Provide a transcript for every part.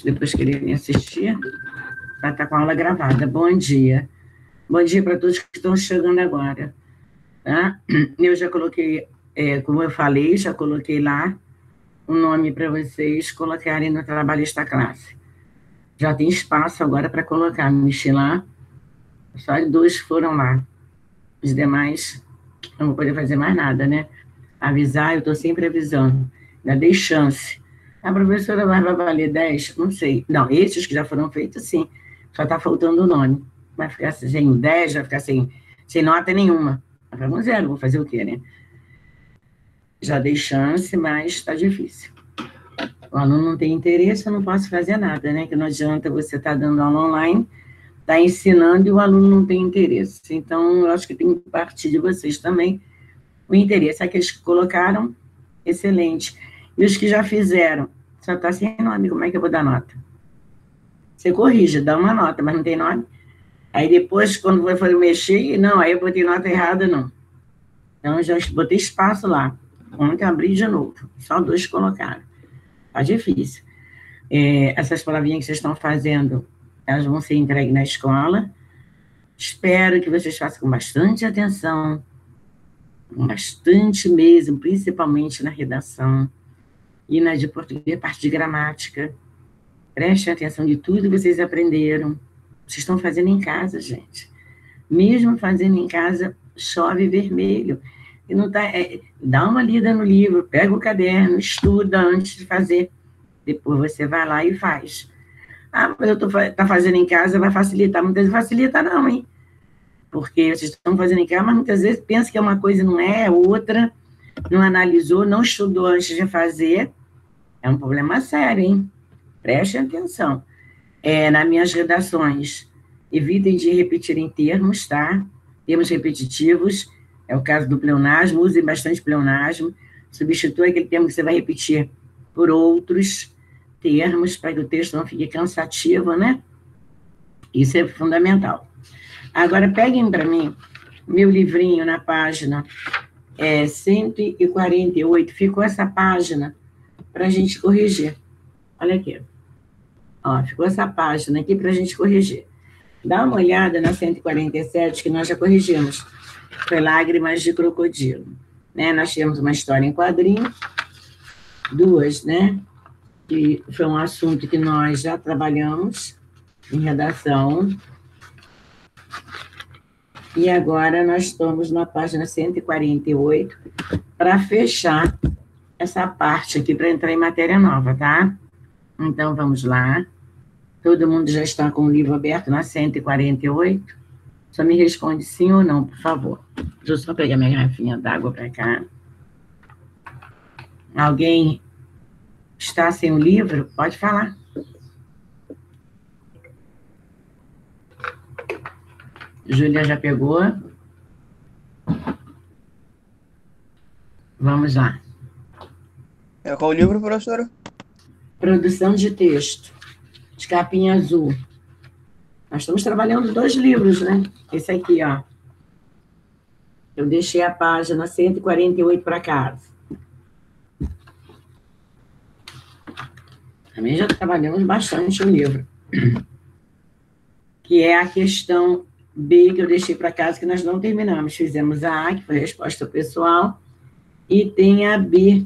depois quererem assistir, vai estar com a aula gravada. Bom dia. Bom dia para todos que estão chegando agora. Tá? Eu já coloquei, como eu falei, já coloquei lá o nome para vocês colocarem no trabalhista classe. Já tem espaço agora para colocar, mexer lá. Só 2 foram lá. Os demais não vou poder fazer mais nada, né? Avisar, eu estou sempre avisando. Ainda dei chance. A professora vai valer 10? Não sei. Não, esses que já foram feitos, sim. Só está faltando o nome. Vai ficar sem 10, vai ficar sem nota nenhuma. Vai ficar com 0, vou fazer o quê, né? Já dei chance, mas está difícil. O aluno não tem interesse, eu não posso fazer nada, né? Que não adianta você estar dando aula online, está ensinando e o aluno não tem interesse. Então, eu acho que tem que partir de vocês também o interesse. Aqueles que colocaram, excelente. E os que já fizeram, só está sem nome, como é que eu vou dar nota? Você corrige, dá uma nota, mas não tem nome. Aí depois, quando for mexer, não, aí eu botei nota errada, não. Então, eu já botei espaço lá. Ontem abri de novo, só 2 colocaram. Tá difícil. Essas palavrinhas que vocês estão fazendo, elas vão ser entregues na escola. Espero que vocês façam com bastante atenção, bastante mesmo, principalmente na redação e na de português, parte de gramática. Prestem atenção de tudo que vocês aprenderam. Vocês estão fazendo em casa, gente. Mesmo fazendo em casa, chove vermelho. E não tá, dá uma lida no livro, pega o caderno, estuda antes de fazer. Depois você vai lá e faz. Ah, mas eu tá fazendo em casa, vai facilitar. Muitas vezes facilita não, hein? Porque vocês estão fazendo em casa, mas muitas vezes pensa que é uma coisa e não é outra, não analisou, não estudou antes de fazer. É um problema sério, hein? Prestem atenção. Nas minhas redações, evitem de repetir em termos, tá? Termos repetitivos, é o caso do pleonasmo, usem bastante pleonasmo, substitua aquele termo que você vai repetir por outros termos, para que o texto não fique cansativo, né? Isso é fundamental. Agora, peguem para mim meu livrinho na página 148, ficou essa página para a gente corrigir. Olha aqui. Ó, ficou essa página aqui para a gente corrigir. Dá uma olhada na 147, que nós já corrigimos. Foi Lágrimas de Crocodilo. Né? Nós tivemos uma história em quadrinho, 2, né? Que foi um assunto que nós já trabalhamos em redação. E agora nós estamos na página 148 para fechar essa parte aqui, para entrar em matéria nova, tá? Então, vamos lá. Todo mundo já está com o livro aberto na 148? Só me responde sim ou não, por favor. Deixa eu só pegar minha garrafinha d'água para cá. Alguém está sem o livro? Pode falar. Júlia já pegou. Vamos lá. Qual o livro, professora? Produção de texto, de capinha azul. Nós estamos trabalhando 2 livros, né? Esse aqui, ó. Eu deixei a página 148 para casa. Também já trabalhamos bastante o livro. Que é a questão B, que eu deixei para casa, que nós não terminamos. Fizemos a A, que foi a resposta pessoal, e tem a B,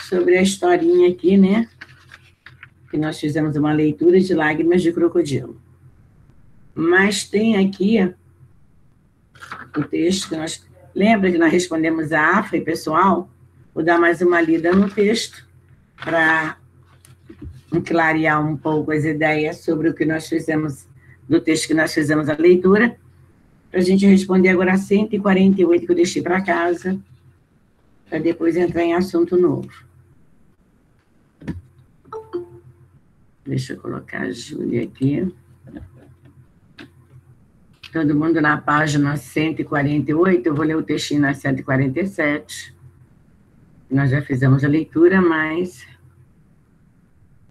sobre a historinha aqui, né? Que nós fizemos uma leitura de Lágrimas de Crocodilo. Mas tem aqui o texto que nós... Lembra que nós respondemos a A, foi pessoal? Vou dar mais uma lida no texto para clarear um pouco as ideias sobre o que nós fizemos, do texto que nós fizemos a leitura, para a gente responder agora a 148 que eu deixei para casa, para depois entrar em assunto novo. Deixa eu colocar a Júlia aqui. Todo mundo na página 148, eu vou ler o textinho na 147. Nós já fizemos a leitura, mas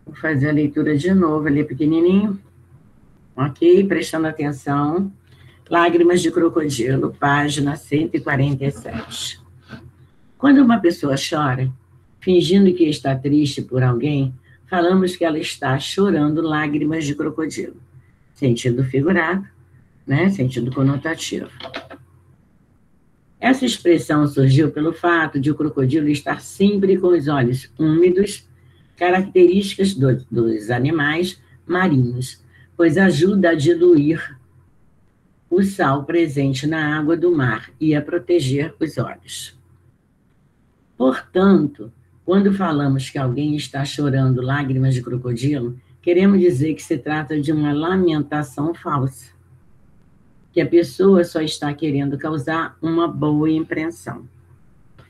vou fazer a leitura de novo, ali pequenininho. Ok? Prestando atenção. Lágrimas de Crocodilo, página 147. Quando uma pessoa chora, fingindo que está triste por alguém, falamos que ela está chorando lágrimas de crocodilo. Sentido figurado, né? Sentido conotativo. Essa expressão surgiu pelo fato de o crocodilo estar sempre com os olhos úmidos, características dos animais marinhos, pois ajuda a diluir o sal presente na água do mar e a proteger os olhos. Portanto, quando falamos que alguém está chorando lágrimas de crocodilo, queremos dizer que se trata de uma lamentação falsa, que a pessoa só está querendo causar uma boa impressão.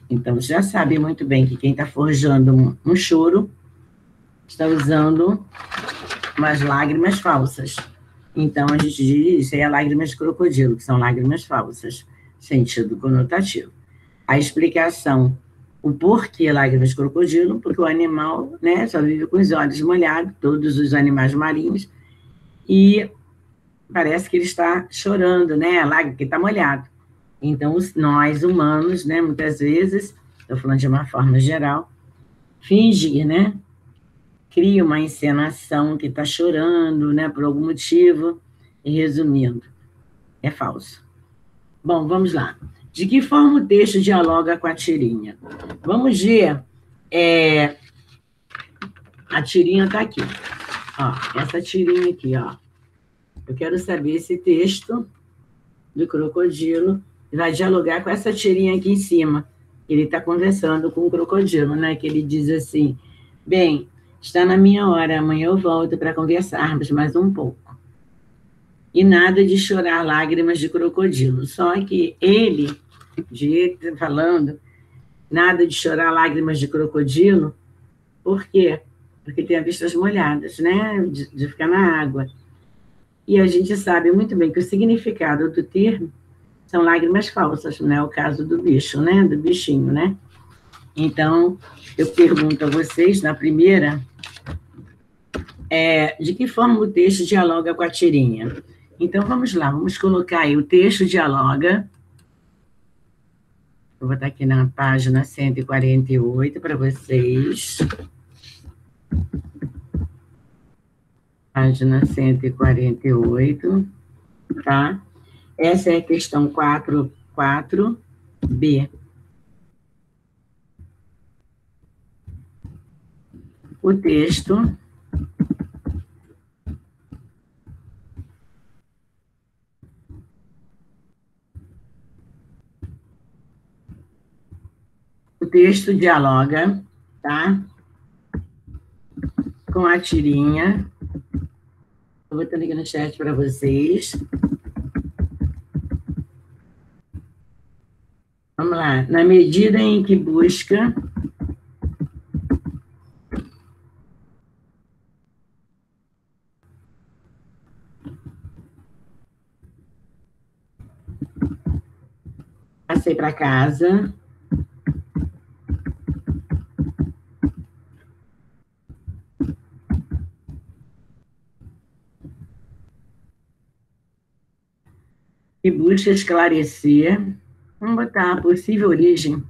Então, já sabe muito bem que quem está forjando um choro está usando umas lágrimas falsas. Então, a gente diz isso aí é lágrimas de crocodilo, que são lágrimas falsas, sentido conotativo. A explicação, o porquê lágrimas de crocodilo, porque o animal, né, só vive com os olhos molhados, todos os animais marinhos, e parece que ele está chorando, né, a lágrima que está molhado. Então, nós humanos, né, muitas vezes, estou falando de uma forma geral, fingir, né, cria uma encenação que está chorando, né, por algum motivo, e resumindo, é falso. Bom, vamos lá. De que forma o texto dialoga com a tirinha? Vamos ver, a tirinha está aqui, ó, essa tirinha aqui, ó. Eu quero saber esse texto do crocodilo vai dialogar com essa tirinha aqui em cima. Ele está conversando com o crocodilo, né, que ele diz assim, bem, está na minha hora, amanhã eu volto para conversarmos mais um pouco. E nada de chorar lágrimas de crocodilo. Só que ele, falando, nada de chorar lágrimas de crocodilo, por quê? Porque tem as vistas molhadas, né? De ficar na água. E a gente sabe muito bem que o significado do termo são lágrimas falsas, não é o caso do bicho, né? Do bichinho, né? Então, eu pergunto a vocês, na primeira, de que forma o texto dialoga com a tirinha? Então, vamos lá, vamos colocar aí, o texto dialoga, eu vou botar aqui na página 148 para vocês, página 148, tá? Essa é a questão 4.4b. O texto dialoga, tá? Com a tirinha. Estou botando aqui no chat para vocês. Vamos lá. Na medida em que busca passei para casa. E busca esclarecer. Vamos botar a possível origem.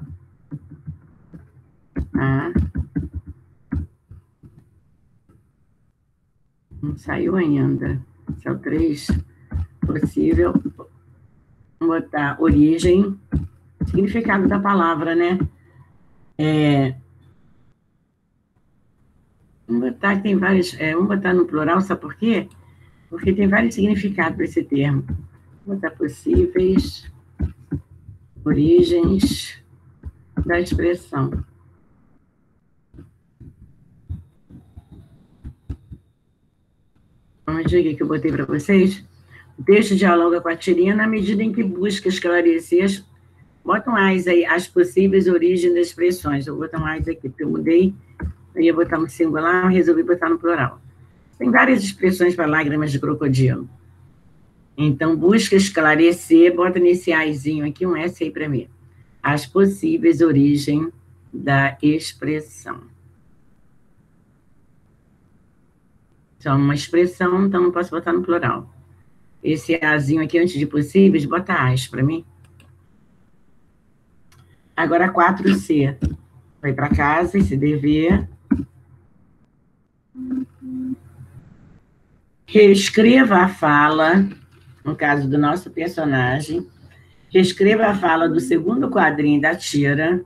Ah. Não saiu ainda. Esse é o 3. Possível. Vamos botar origem. Significado da palavra, né? Vamos botar que tem vários. Vamos botar no plural, sabe por quê? Porque tem vários significados para esse termo. Vou botar possíveis origens da expressão. Vamos ver o que eu botei para vocês. O texto dialoga com a tirinha na medida em que busca esclarecer. Bota um AIS aí, as possíveis origens das expressões. Eu vou botar um AIS aqui, porque eu mudei. Eu ia botar no singular, resolvi botar no plural. Tem várias expressões para lágrimas de crocodilo. Então, busca esclarecer, bota nesse Azinho aqui, um S aí para mim. As possíveis origens da expressão. Só uma expressão, então não posso botar no plural. Esse Azinho aqui, antes de possíveis, bota As para mim. Agora, 4C. Foi para casa, esse dever. Reescreva a fala, no caso do nosso personagem, reescreva a fala do segundo quadrinho da tira.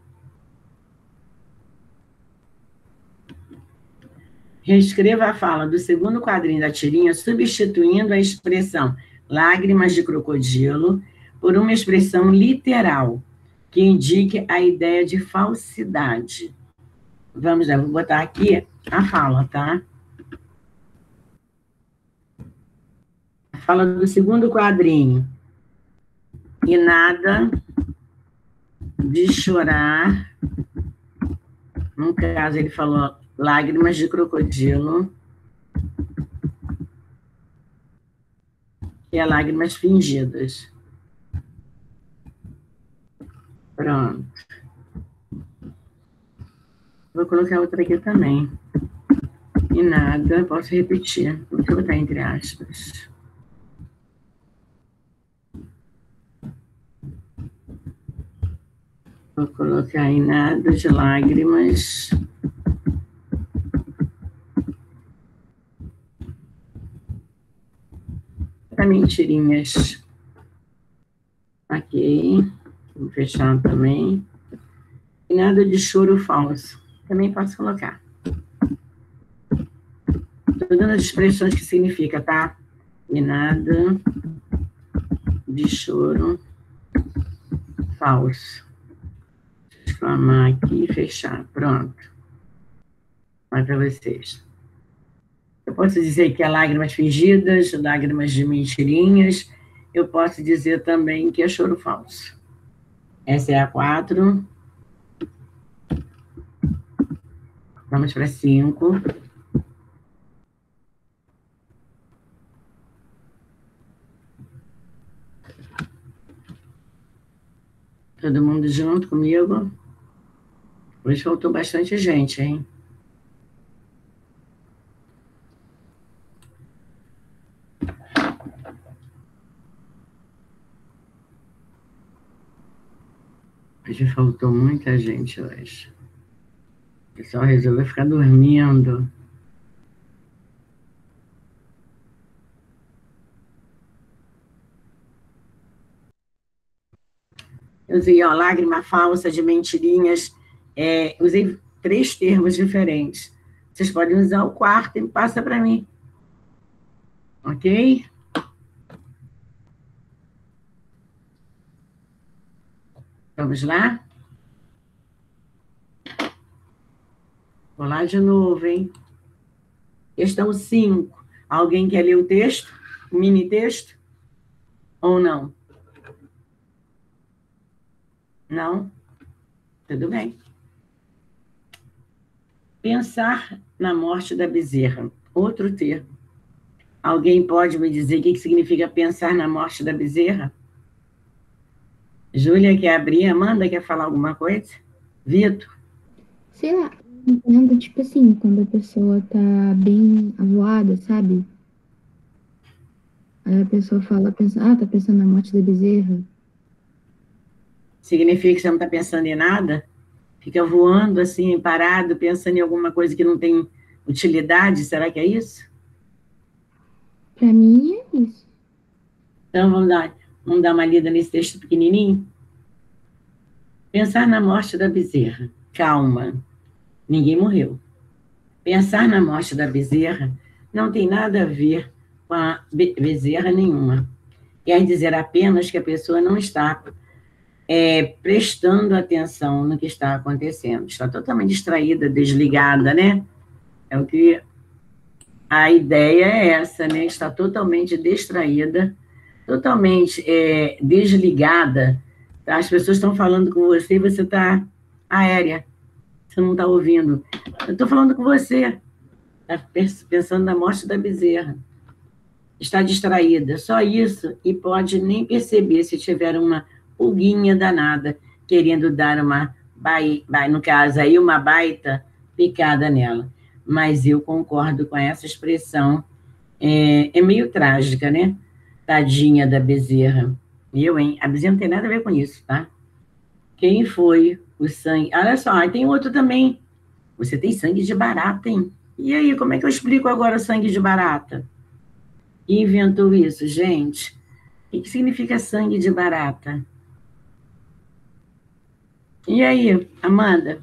Reescreva a fala do segundo quadrinho da tirinha, substituindo a expressão lágrimas de crocodilo por uma expressão literal, que indique a ideia de falsidade. Vamos lá, vou botar aqui a fala, tá? A fala do segundo quadrinho. E nada de chorar. No caso, ele falou lágrimas de crocodilo. E é lágrimas fingidas. Pronto. Vou colocar outra aqui também. E nada, posso repetir. Vou botar entre aspas. Vou colocar em nada de lágrimas. Para mentirinhas. Ok. Vou fechar também. E nada de choro falso. Também posso colocar. Estou dando as expressões que significa, tá? E nada de choro falso. Exclamar aqui e fechar. Pronto. Vai para vocês. Eu posso dizer que é lágrimas fingidas, lágrimas de mentirinhas. Eu posso dizer também que é choro falso. Essa é a 4. Vamos para 5. Todo mundo junto comigo? Hoje faltou bastante gente, hein? Hoje faltou muita gente hoje. O pessoal resolveu ficar dormindo. Eu usei, ó, lágrima falsa, de mentirinhas. Usei 3 termos diferentes. Vocês podem usar o 4º e passa para mim. Ok? Vamos lá? Vou lá de novo, hein? Questão 5. Alguém quer ler o texto? O mini texto? Ou não? Não? Tudo bem. Pensar na morte da Bezerra. Outro termo. Alguém pode me dizer o que significa pensar na morte da Bezerra? Júlia quer abrir? Amanda quer falar alguma coisa? Vitor? Sei lá, entendo, tipo assim, quando a pessoa tá bem avoada, sabe? Aí a pessoa pensa, tá pensando na morte da Bezerra. Significa que você não está pensando em nada? Fica voando assim, parado, pensando em alguma coisa que não tem utilidade? Será que é isso? Pra mim é isso. Então, vamos dar uma lida nesse texto pequenininho? Pensar na morte da Bezerra. Calma, ninguém morreu. Pensar na morte da Bezerra não tem nada a ver com a Bezerra nenhuma. Quer dizer apenas que a pessoa não está prestando atenção no que está acontecendo. Está totalmente distraída, desligada, né? É o que a ideia é essa, né? Está totalmente distraída, totalmente desligada. Tá? As pessoas estão falando com você e você está aérea. Você não está ouvindo. Eu estou falando com você. Está pensando na morte da Bezerra. Está distraída. Só isso. E pode nem perceber se tiver uma pulguinha danada, querendo dar no caso aí, uma baita picada nela. Mas eu concordo com essa expressão. É meio trágica, né? Tadinha da Bezerra. Hein? A Bezerra não tem nada a ver com isso, tá? Quem foi o sangue? Olha só, tem outro também. Você tem sangue de barata, hein? E aí, como é que eu explico agora sangue de barata? Quem inventou isso, gente? O que significa sangue de barata? E aí, Amanda?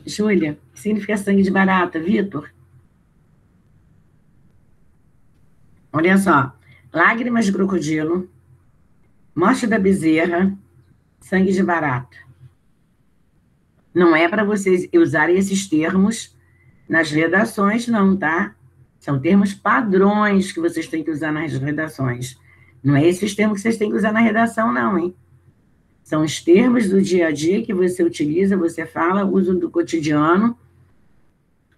Júlia? O que significa sangue de barata? Vitor? Olha só. Lágrimas de crocodilo, morte da bezerra, sangue de barata. Não é para vocês usarem esses termos nas redações, não, tá? São termos padrões que vocês têm que usar nas redações. Não é esses termos que vocês têm que usar na redação, não, hein? São os termos do dia a dia que você utiliza, você fala, uso do cotidiano,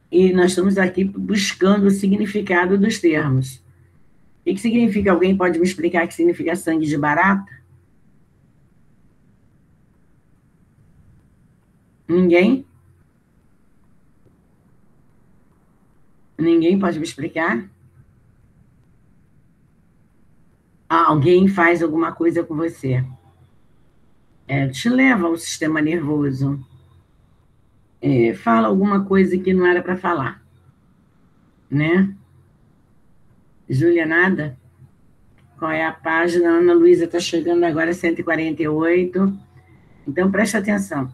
e nós estamos aqui buscando o significado dos termos. O que significa? Alguém pode me explicar o que significa sangue de barata? Ninguém? Ninguém pode me explicar? Alguém faz alguma coisa com você. Te leva ao sistema nervoso. Fala alguma coisa que não era para falar. Né? Júlia, nada? Qual é a página? Ana Luísa está chegando agora, 148. Então, preste atenção.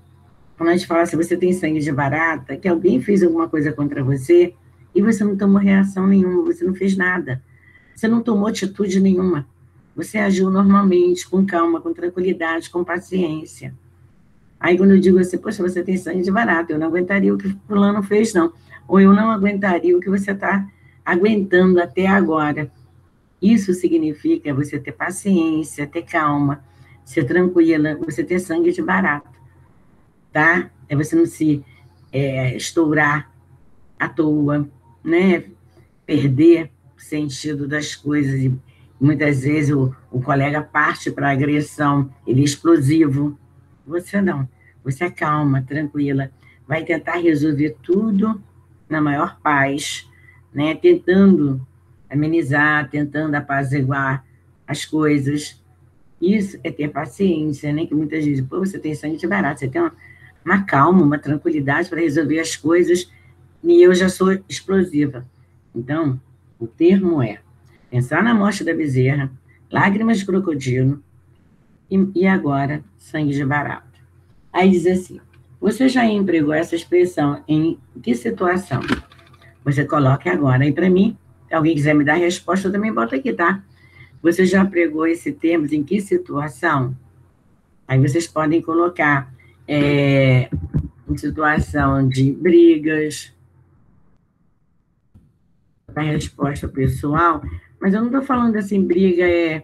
Quando a gente fala se você tem sangue de barata, que alguém fez alguma coisa contra você e você não tomou reação nenhuma, você não fez nada. Você não tomou atitude nenhuma. Você agiu normalmente, com calma, com tranquilidade, com paciência. Aí, quando eu digo assim, poxa, você tem sangue de barata, eu não aguentaria o que o fulano fez, não. Ou eu não aguentaria o que você está aguentando até agora. Isso significa você ter paciência, ter calma, ser tranquila, você ter sangue de barata, tá? É você não se estourar à toa, né? Perder o sentido das coisas. E muitas vezes o colega parte para a agressão, ele é explosivo. Você não. Você é calma, tranquila, vai tentar resolver tudo na maior paz, né? Tentando amenizar, tentando apaziguar as coisas. Isso é ter paciência, né? Que muitas vezes, pô, você tem sangue de barata, você tem uma calma, uma tranquilidade para resolver as coisas, e eu já sou explosiva. Então, o termo é pensar na morte da bezerra, lágrimas de crocodilo, e agora, sangue de barata. Aí diz assim, você já empregou essa expressão em que situação? Você coloca agora aí para mim. Se alguém quiser me dar a resposta, eu também boto aqui, tá? Você já empregou esse termo em que situação? Aí vocês podem colocar em situação de brigas, a resposta pessoal, mas eu não estou falando assim, briga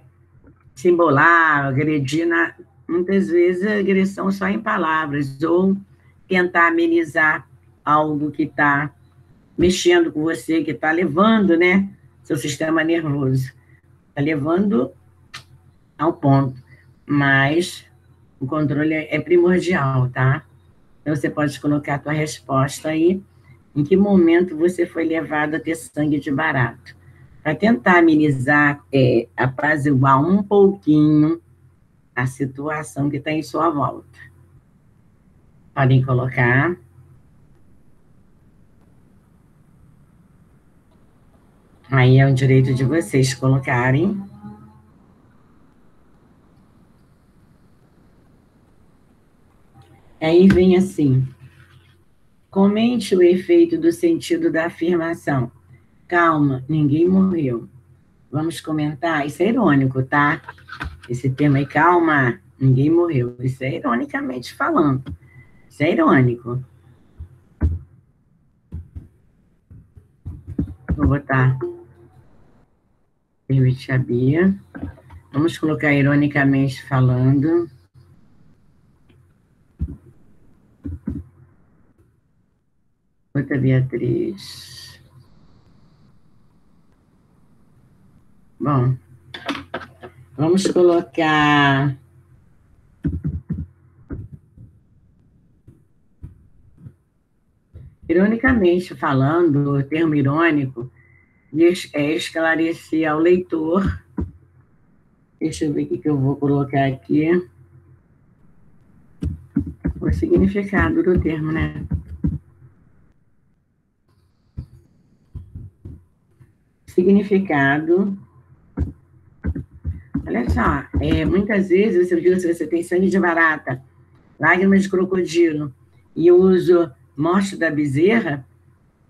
se embolar, agredir, muitas vezes a agressão só em palavras, ou tentar amenizar algo que está mexendo com você, que está levando, né, seu sistema nervoso. Está levando ao ponto. Mas o controle é primordial, tá? Então, você pode colocar a tua resposta aí, em que momento você foi levado a ter sangue de barato. Para tentar amenizar, apaziguar um pouquinho a situação que está em sua volta. Podem colocar. Aí é o direito de vocês colocarem. Aí vem assim, comente o efeito do sentido da afirmação. Calma, ninguém morreu. Vamos comentar? Isso é irônico, tá? Esse termo aí, calma, ninguém morreu. Isso é ironicamente falando. Isso é irônico. Vou botar permitir a Bia. Vamos colocar ironicamente falando. Outra Beatriz. Bom, vamos colocar... Ironicamente falando, o termo irônico é esclarecer ao leitor. Deixa eu ver o que eu vou colocar aqui. O significado do termo, né? significado. Olha só, muitas vezes você diz se você tem sangue de barata, lágrimas de crocodilo, e eu uso morte da bezerra,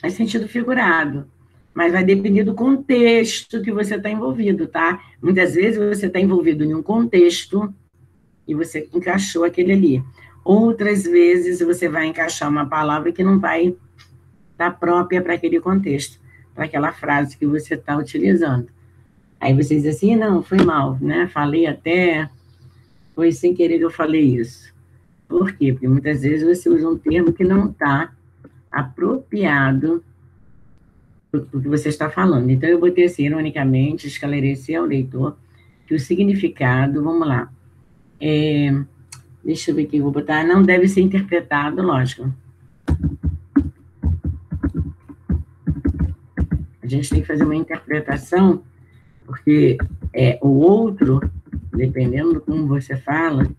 é sentido figurado. Mas vai depender do contexto que você está envolvido, tá? Muitas vezes você está envolvido em um contexto e você encaixou aquele ali. Outras vezes você vai encaixar uma palavra que não vai estar própria para aquele contexto, para aquela frase que você está utilizando. Aí você diz assim, não, foi mal, né? Falei até, foi sem querer que eu falei isso. Por quê? Porque muitas vezes você usa um termo que não está apropriado do que você está falando. Então, eu botei assim, ironicamente, esclarecer ao leitor que o significado, vamos lá, deixa eu ver aqui, eu vou botar, não deve ser interpretado, lógico. A gente tem que fazer uma interpretação, porque o outro, dependendo de como você fala,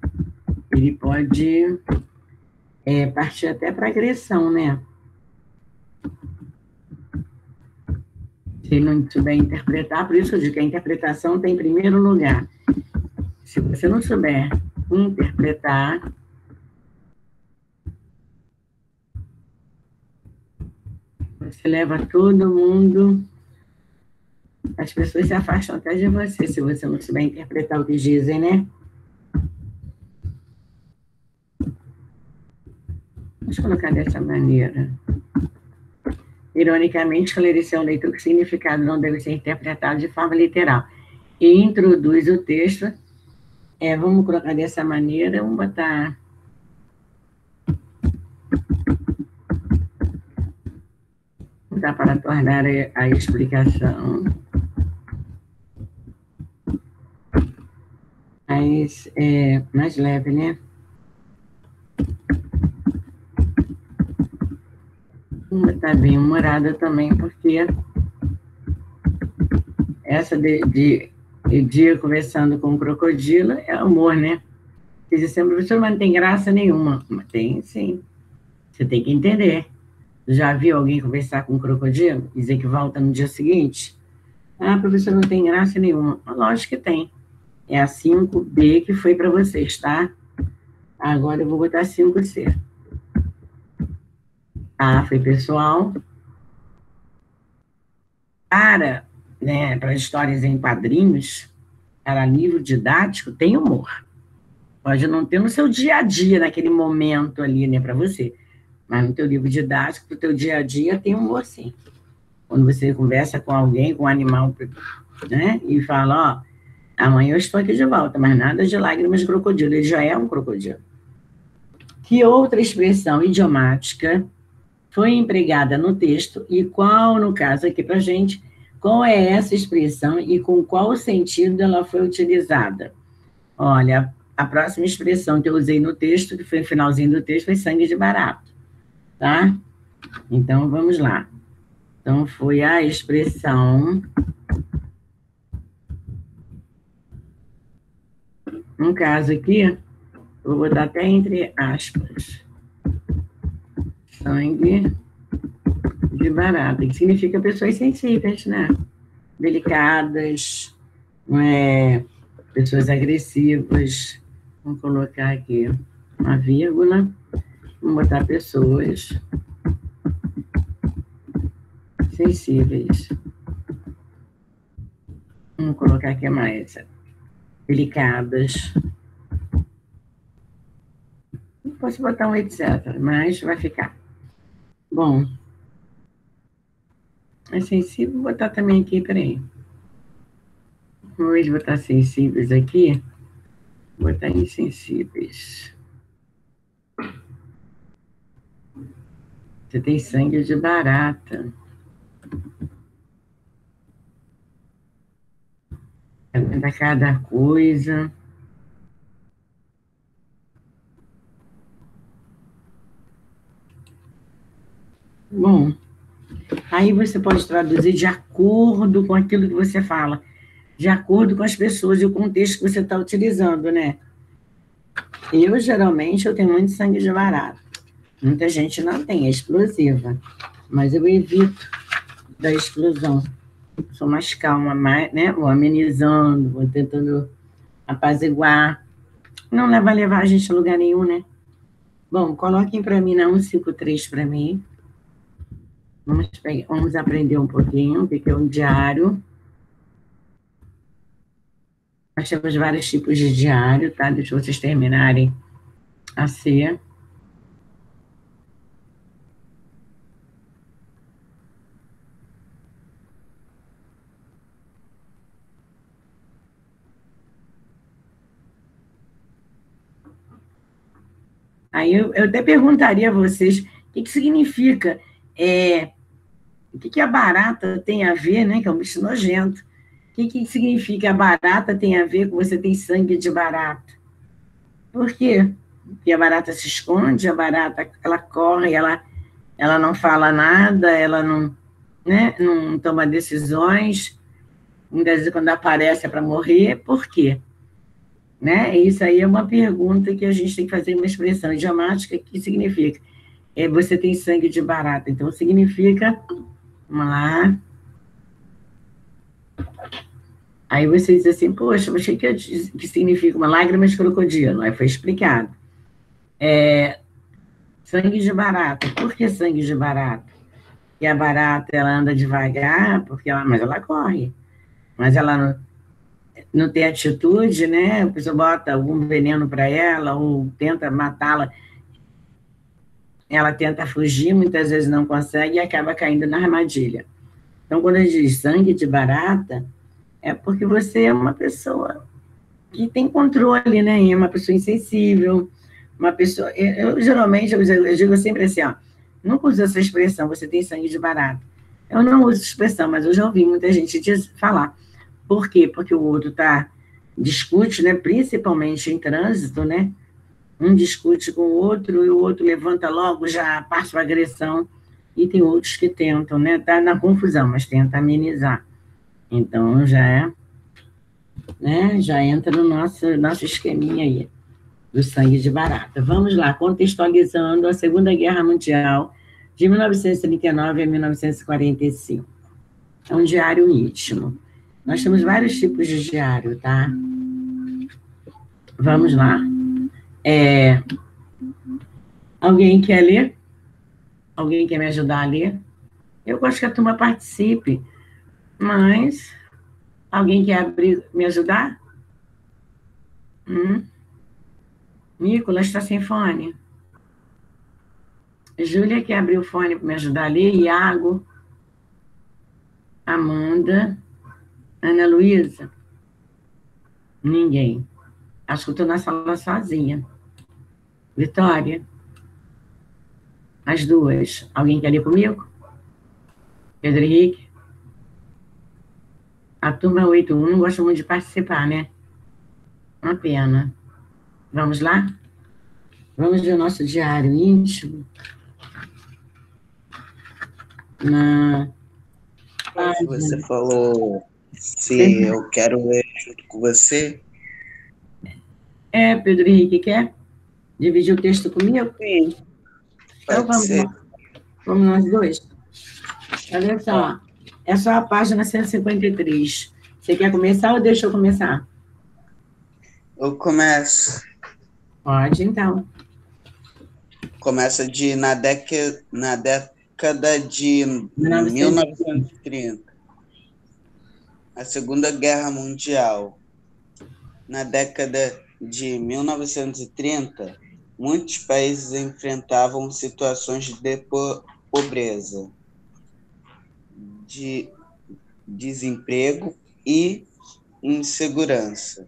ele pode partir até para agressão, né? Se ele não souber interpretar, por isso que eu digo que a interpretação tem em primeiro lugar. Se você não souber interpretar, você leva todo mundo, as pessoas se afastam até de você, se você não souber interpretar o que dizem, né? Vamos colocar dessa maneira. Ironicamente, esclareceu ao leitor que o significado não deve ser interpretado de forma literal. E introduz o texto, vamos colocar dessa maneira, vamos botar... Dá para tornar a explicação mais leve, né? Está bem humorada também, porque essa de dia conversando com o crocodilo é humor, né? Diz sempre, professor, mas não tem graça nenhuma. Mas tem, sim. Você tem que entender. Já viu alguém conversar com um crocodilo? Dizer que volta no dia seguinte? Ah, professor, não tem graça nenhuma. Mas lógico que tem. É a 5B que foi para vocês, tá? Agora eu vou botar 5C. A foi pessoal. Para histórias em quadrinhos, para livro didático, tem humor. Pode não ter no seu dia a dia, naquele momento ali, né, para você. Mas no teu livro didático, no teu dia a dia, tem humor, sim. Quando você conversa com alguém, com um animal, né, e fala, amanhã eu estou aqui de volta, mas nada de lágrimas de crocodilo, ele já é um crocodilo. Que outra expressão idiomática foi empregada no texto e qual, no caso aqui para a gente, qual é essa expressão e com qual sentido ela foi utilizada? Olha, a próxima expressão que eu usei no texto, que foi no finalzinho do texto, foi sangue de barato, tá? Então, vamos lá. Então, foi a expressão... No caso aqui, vou botar até entre aspas. Sangue de barata, que significa pessoas sensíveis, né? Delicadas, pessoas agressivas. Vamos colocar aqui uma vírgula. Vamos botar pessoas sensíveis. Vamos colocar aqui mais. Delicadas. Posso botar um etc, mas vai ficar. Bom, é sensível, vou botar também aqui, peraí. Vou botar sensíveis aqui, vou botar insensíveis. Você tem sangue de barata. Aguenta cada coisa. Bom, aí você pode traduzir de acordo com aquilo que você fala, de acordo com as pessoas e o contexto que você está utilizando, né? Geralmente, eu tenho muito sangue de barata. Muita gente não tem, é explosiva. Mas eu evito da explosão. sou mais calma, mais, né? Vou amenizando, vou tentando apaziguar. Não vai levar a gente a lugar nenhum, né? Bom, coloquem para mim na 153 para mim. Vamos aprender um pouquinho o que é um diário. Nós temos vários tipos de diário, tá? Deixa vocês terminarem a ser. Aí eu até perguntaria a vocês o que significa, o que a barata tem a ver, né? Que é um bicho nojento. O que significa a barata tem a ver com você ter sangue de barata? Por quê? Porque a barata se esconde, a barata ela corre, ela não fala nada, ela não, né, não toma decisões. Muitas vezes, quando aparece, é para morrer. Por quê? Né? Isso aí é uma pergunta que a gente tem que fazer uma expressão idiomática que significa você tem sangue de barata. Então, significa, vamos lá. Aí você diz assim, poxa, mas o que significa uma lágrima de crocodilo? Aí foi explicado. Sangue de barata. Por que sangue de barata? Porque a barata, ela anda devagar, mas ela corre. Mas ela não tem atitude, né? A pessoa bota algum veneno para ela ou tenta matá-la. Ela tenta fugir, muitas vezes não consegue e acaba caindo na armadilha. Então, quando a gente diz sangue de barata, é porque você é uma pessoa que tem controle, né? É uma pessoa insensível, uma pessoa... geralmente, eu digo sempre assim, ó, nunca uso essa expressão, você tem sangue de barata. Eu não uso essa expressão, mas eu já ouvi muita gente falar. Por quê? Porque o outro discute, né? Principalmente em trânsito, né? Um discute com o outro e o outro levanta logo, já parte para agressão. E tem outros que tentam, né? Tá na confusão, mas tenta amenizar. Então, já entra no nosso esqueminha aí, do sangue de barata. Vamos lá, contextualizando a Segunda Guerra Mundial, de 1939 a 1945. É um diário íntimo. Nós temos vários tipos de diário, tá? Vamos lá. Alguém quer ler? Alguém quer me ajudar a ler? Eu gosto que a turma participe, mas alguém quer me ajudar? Nicolas está sem fone. Júlia quer abrir o fone para me ajudar a ler. Iago, Amanda, Ana Luísa. Ninguém. Acho que eu estou na sala sozinha. Vitória. As duas. Alguém quer ler comigo? Pedro Henrique? A turma 81 não gosta muito de participar, né? Uma pena. Vamos lá? Vamos ver o nosso diário íntimo. Você falou se eu quero ler junto com você. Pedro Henrique, quer dividir o texto comigo? Sim. Então vamos lá. Vamos nós dois? Olha só. É só a página 153. Você quer começar ou deixa eu começar? Eu começo. Pode, então. Começa na década de 1930. A Segunda Guerra Mundial. Na década de 1930, muitos países enfrentavam situações de pobreza, de desemprego e insegurança.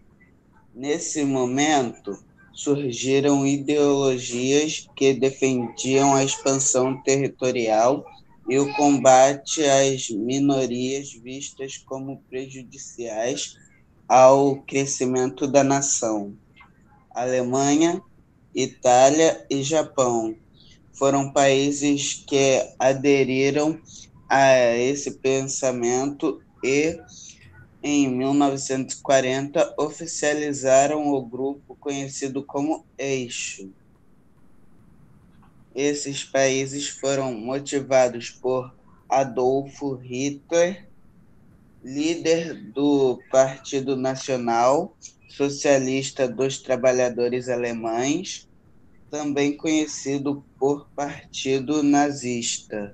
Nesse momento, surgiram ideologias que defendiam a expansão territorial e o combate às minorias vistas como prejudiciais ao crescimento da nação. Alemanha, Itália e Japão foram países que aderiram a esse pensamento e, em 1940, oficializaram o grupo conhecido como Eixo. Esses países foram motivados por Adolf Hitler líder do Partido Nacional Socialista dos Trabalhadores Alemães, também conhecido por Partido Nazista,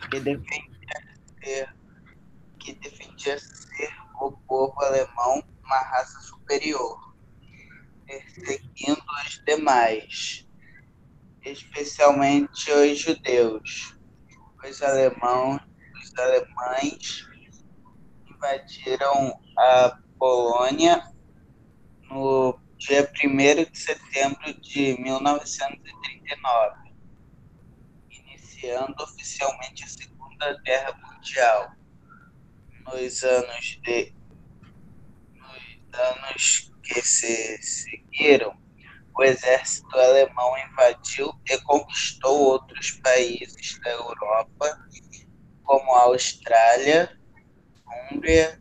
que defendia ser o povo alemão uma raça superior, perseguindo os demais, especialmente os judeus. Os alemães invadiram a Polônia no dia 1º de setembro de 1939, iniciando oficialmente a Segunda Guerra Mundial. Nos anos que se seguiram, o exército alemão invadiu e conquistou outros países da Europa, como a Austrália, Hungria,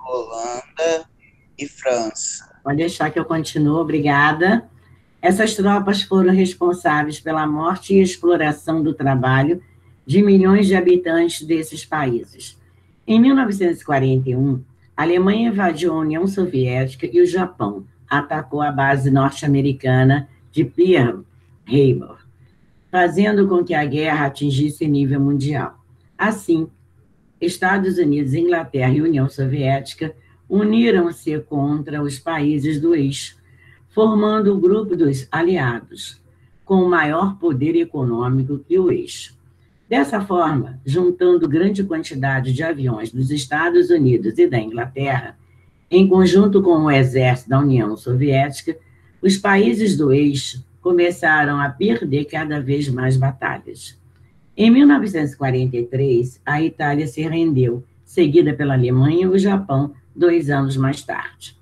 Holanda e França. Pode deixar que eu continuo, obrigada. Essas tropas foram responsáveis pela morte e exploração do trabalho de milhões de habitantes desses países. Em 1941, a Alemanha invadiu a União Soviética e o Japão atacou a base norte-americana de Pearl Harbor, fazendo com que a guerra atingisse nível mundial. Assim, Estados Unidos, Inglaterra e União Soviética uniram-se contra os países do eixo, formando o grupo dos aliados, com maior poder econômico que o eixo. Dessa forma, juntando grande quantidade de aviões dos Estados Unidos e da Inglaterra, em conjunto com o exército da União Soviética, os países do eixo começaram a perder cada vez mais batalhas. Em 1943, a Itália se rendeu, seguida pela Alemanha e o Japão 2 anos mais tarde.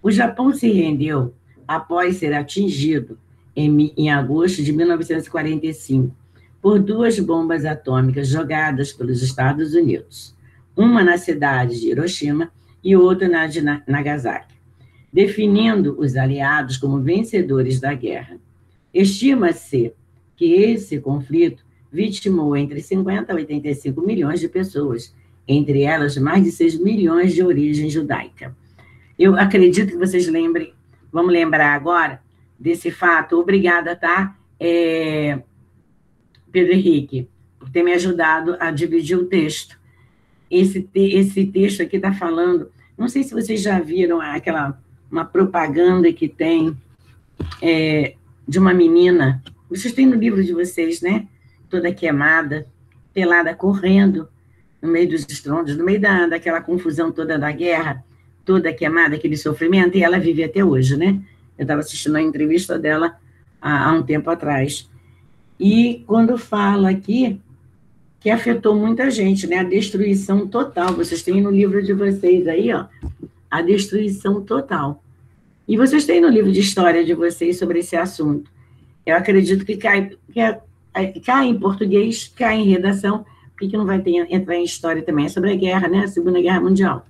O Japão se rendeu após ser atingido, em agosto de 1945, por 2 bombas atômicas jogadas pelos Estados Unidos, uma na cidade de Hiroshima e outra na de Nagasaki, definindo os aliados como vencedores da guerra. Estima-se que esse conflito vitimou entre 50 a 85 milhões de pessoas, entre elas mais de 6 milhões de origem judaica. Eu acredito que vocês lembrem, vamos lembrar agora desse fato. Obrigada, tá, Pedro Henrique, por ter me ajudado a dividir o texto. Esse texto aqui está falando, não sei se vocês já viram uma propaganda que tem de uma menina, vocês têm no livro de vocês, né? Toda queimada, pelada, correndo no meio dos estrondos, no meio daquela confusão toda da guerra, toda queimada, aquele sofrimento, e ela vive até hoje, né? Eu estava assistindo a entrevista dela há um tempo atrás. E quando fala aqui que afetou muita gente, né? A destruição total. Vocês têm no livro de vocês aí, ó, a destruição total. E vocês têm no livro de história de vocês sobre esse assunto. Eu acredito que cai em português, cai em redação, porque não vai entrar em história também. É sobre a guerra, né? A Segunda Guerra Mundial.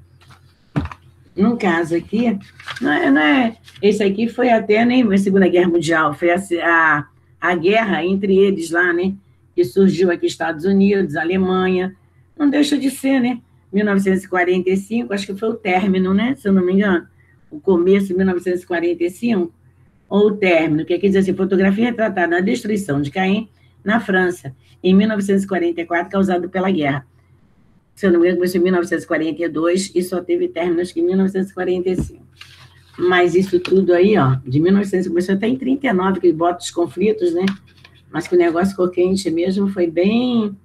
No caso aqui, não é esse aqui foi até nem a Segunda Guerra Mundial, foi a guerra entre eles lá, né? Que surgiu aqui Estados Unidos, Alemanha, não deixa de ser, né? 1945, acho que foi o término, né? Se eu não me engano, o começo de 1945, ou o término, que quer dizer assim, fotografia retratada na destruição de Caen, na França, em 1944, causado pela guerra. Se eu não me engano, começou em 1942 e só teve término, acho que em 1945. Mas isso tudo aí, ó, de 1900, começou até em 39, que bota os conflitos, né? Mas que o negócio ficou quente mesmo, foi bem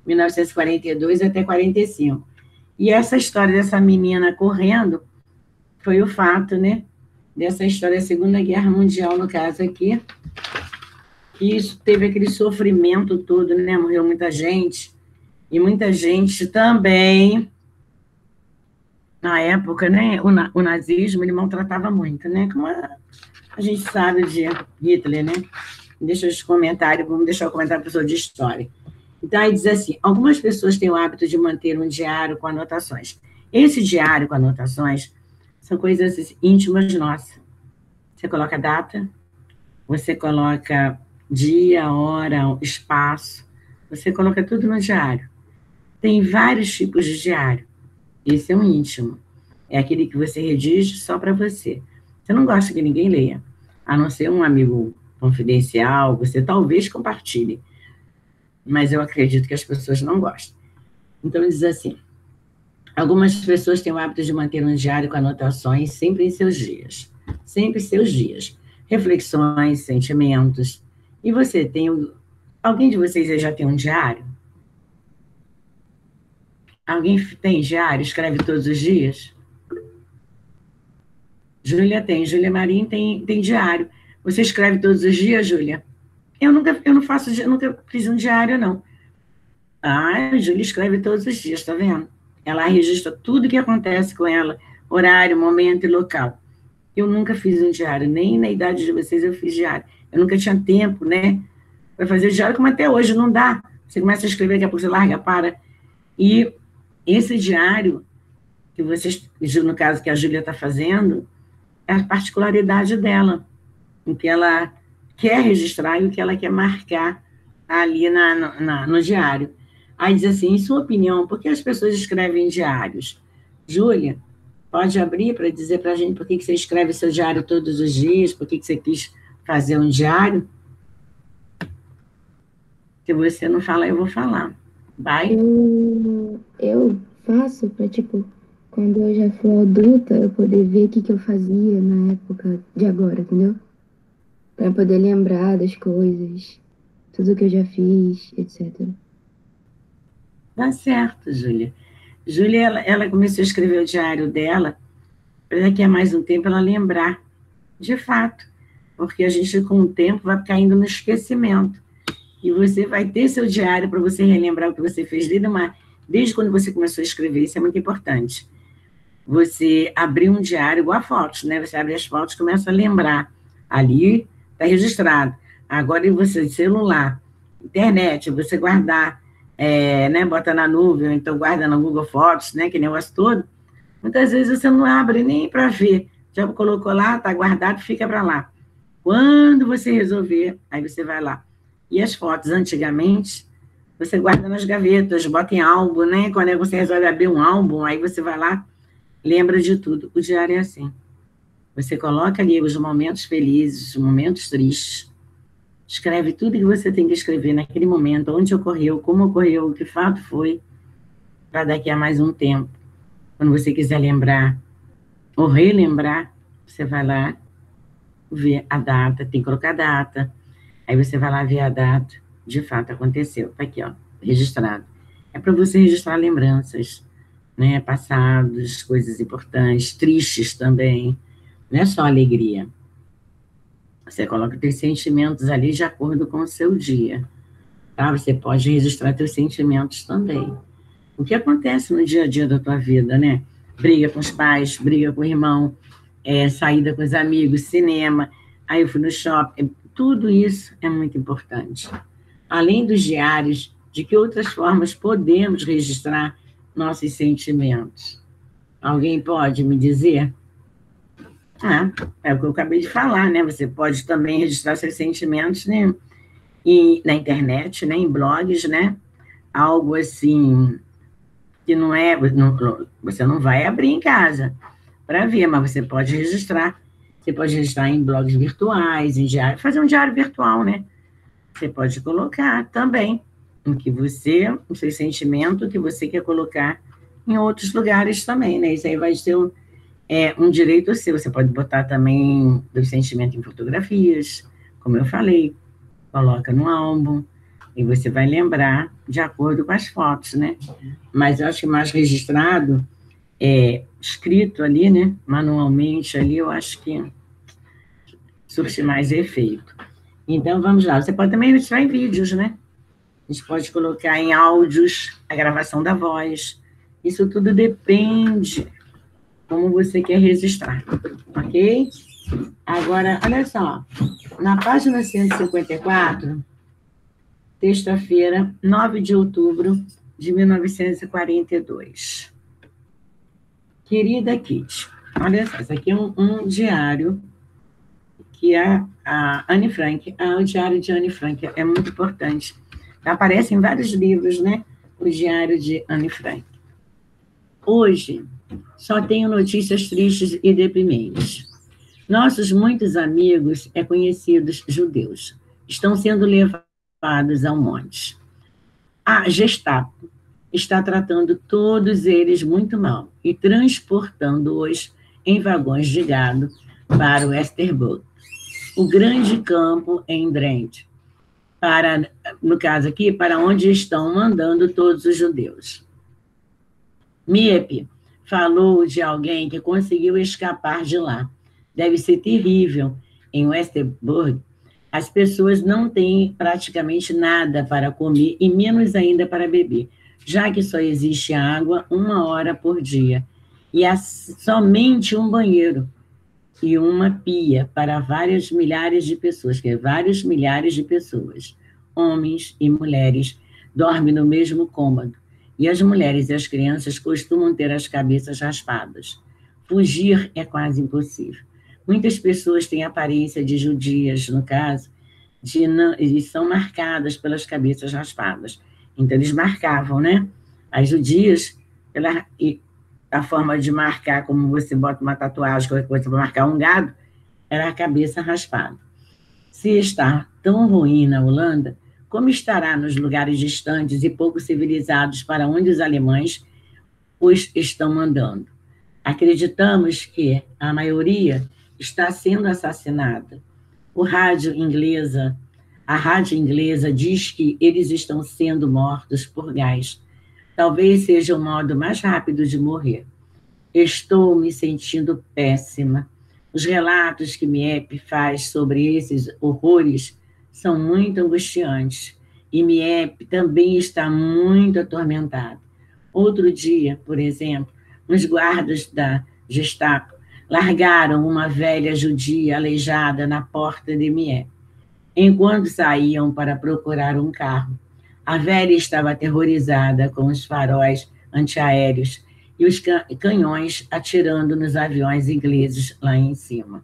1942 até 45. E essa história dessa menina correndo foi o fato, né? Dessa história da Segunda Guerra Mundial, no caso aqui. E isso teve aquele sofrimento todo, né? Morreu muita gente. E muita gente também, na época, né? O nazismo, ele maltratava muito, né? Como a gente sabe de Hitler, né? Deixa os comentários, vamos deixar o comentário para o professor de história. Então, aí diz assim, algumas pessoas têm o hábito de manter um diário com anotações. Esse diário com anotações são coisas íntimas nossas. Você coloca data, você coloca dia, hora, espaço, você coloca tudo no diário. Tem vários tipos de diário. Esse é um íntimo. É aquele que você redige só para você. Você não gosta que ninguém leia, a não ser um amigo confidencial, você talvez compartilhe, mas eu acredito que as pessoas não gostam. Então, diz assim, algumas pessoas têm o hábito de manter um diário com anotações sempre em seus dias. Sempre em seus dias. Reflexões, sentimentos. E você tem... Alguém de vocês já tem um diário? Alguém tem diário? Escreve todos os dias? Júlia tem. Júlia Marim tem diário. Você escreve todos os dias, Júlia? Eu nunca fiz um diário, não. Ah, a Júlia escreve todos os dias, tá vendo? Ela registra tudo que acontece com ela, horário, momento e local. Eu nunca fiz um diário, nem na idade de vocês eu fiz diário. Eu nunca tinha tempo, né? Para fazer diário, como até hoje, não dá. Você começa a escrever, daqui a pouco você larga, para. E esse diário, que vocês, no caso que a Júlia está fazendo, é a particularidade dela, o que ela quer registrar e o que ela quer marcar ali no diário. Aí diz assim, em sua opinião, por que as pessoas escrevem diários? Júlia, pode abrir para dizer para a gente por que você escreve seu diário todos os dias, por que você quis fazer um diário? Se você não falar, eu vou falar. Vai. Eu faço para, tipo, quando eu já for adulta, eu poder ver o que eu fazia na época de agora, entendeu? Para poder lembrar das coisas, tudo que eu já fiz, etc. Tá certo, Júlia. Júlia, ela começou a escrever o diário dela para daqui a mais um tempo ela lembrar, de fato, porque a gente, com o tempo, vai caindo no esquecimento. E você vai ter seu diário para você relembrar o que você fez desde quando você começou a escrever, isso é muito importante. Você abrir um diário igual a fotos, né? Você abre as fotos e começa a lembrar. Ali está registrado. Agora, você, celular, internet, você guardar, né? Bota na nuvem, então guarda no Google Fotos, né? Que negócio todo. Muitas vezes você não abre nem para ver. Já colocou lá, está guardado, fica para lá. Quando você resolver, aí você vai lá. E as fotos, antigamente, você guarda nas gavetas, bota em álbum, né? Quando você resolve abrir um álbum, aí você vai lá, lembra de tudo. O diário é assim. Você coloca ali os momentos felizes, os momentos tristes, escreve tudo que você tem que escrever naquele momento, onde ocorreu, como ocorreu, o que fato foi, para daqui a mais um tempo. Quando você quiser lembrar ou relembrar, você vai lá ver a data, tem que colocar a data, aí você vai lá ver a data, de fato aconteceu, tá aqui, ó, registrado. É para você registrar lembranças, né, passados, coisas importantes, tristes também, não é só alegria. Você coloca os sentimentos ali de acordo com o seu dia, tá? Você pode registrar seus sentimentos também. O que acontece no dia a dia da tua vida, né? Briga com os pais, briga com o irmão, saída com os amigos, cinema, aí eu fui no shopping, tudo isso é muito importante. Além dos diários, de que outras formas podemos registrar nossos sentimentos? Alguém pode me dizer? É o que eu acabei de falar, né? Você pode também registrar seus sentimentos, né? Na internet, né? Em blogs, né? Algo assim que não é... você não vai abrir em casa para ver, mas você pode registrar. Você pode registrar em blogs virtuais, em diário, fazer um diário virtual, né? Você pode colocar também o seu sentimento que você quer colocar em outros lugares também, né? Isso aí vai ser um direito seu. Você pode botar também o sentimento em fotografias, como eu falei, coloca no álbum, e você vai lembrar de acordo com as fotos, né? Mas eu acho que mais registrado, escrito ali, né? Manualmente ali, eu acho que surte mais efeito. Então, vamos lá. Você pode também registrar em vídeos, né? A gente pode colocar em áudios a gravação da voz. Isso tudo depende como você quer registrar, ok? Agora, olha só. Na página 154, terça-feira, 9 de outubro de 1942. Querida Kitty, olha só, isso aqui é um diário que a Anne Frank, o diário de Anne Frank é muito importante. Aparece em vários livros, né? O diário de Anne Frank. Hoje, só tenho notícias tristes e deprimentes. Nossos muitos amigos e conhecidos judeus estão sendo levados ao monte. A Gestapo está tratando todos eles muito mal e transportando-os em vagões de gado para o Westerburg, o grande campo em Drenthe, no caso aqui, para onde estão mandando todos os judeus. Miep falou de alguém que conseguiu escapar de lá. Deve ser terrível. Em Westerburg, as pessoas não têm praticamente nada para comer e menos ainda para beber, já que só existe água 1 hora por dia e há somente um banheiro e uma pia para vários milhares de pessoas, vários milhares de pessoas, homens e mulheres, dormem no mesmo cômodo. E as mulheres e as crianças costumam ter as cabeças raspadas. Fugir é quase impossível. Muitas pessoas têm aparência de judias, no caso, e são marcadas pelas cabeças raspadas. Então, eles marcavam, né? As judias, a forma de marcar, como você bota uma tatuagem, qualquer coisa para marcar um gado, era a cabeça raspada. Se está tão ruim na Holanda, como estará nos lugares distantes e pouco civilizados para onde os alemães os estão mandando? Acreditamos que a maioria está sendo assassinada. A rádio inglesa diz que eles estão sendo mortos por gás. Talvez seja o modo mais rápido de morrer. Estou me sentindo péssima. Os relatos que Miep faz sobre esses horrores são muito angustiantes. E Miep também está muito atormentado. Outro dia, por exemplo, uns guardas da Gestapo largaram uma velha judia aleijada na porta de Miep, enquanto saíam para procurar um carro. A velha estava aterrorizada com os faróis antiaéreos e os canhões atirando nos aviões ingleses lá em cima.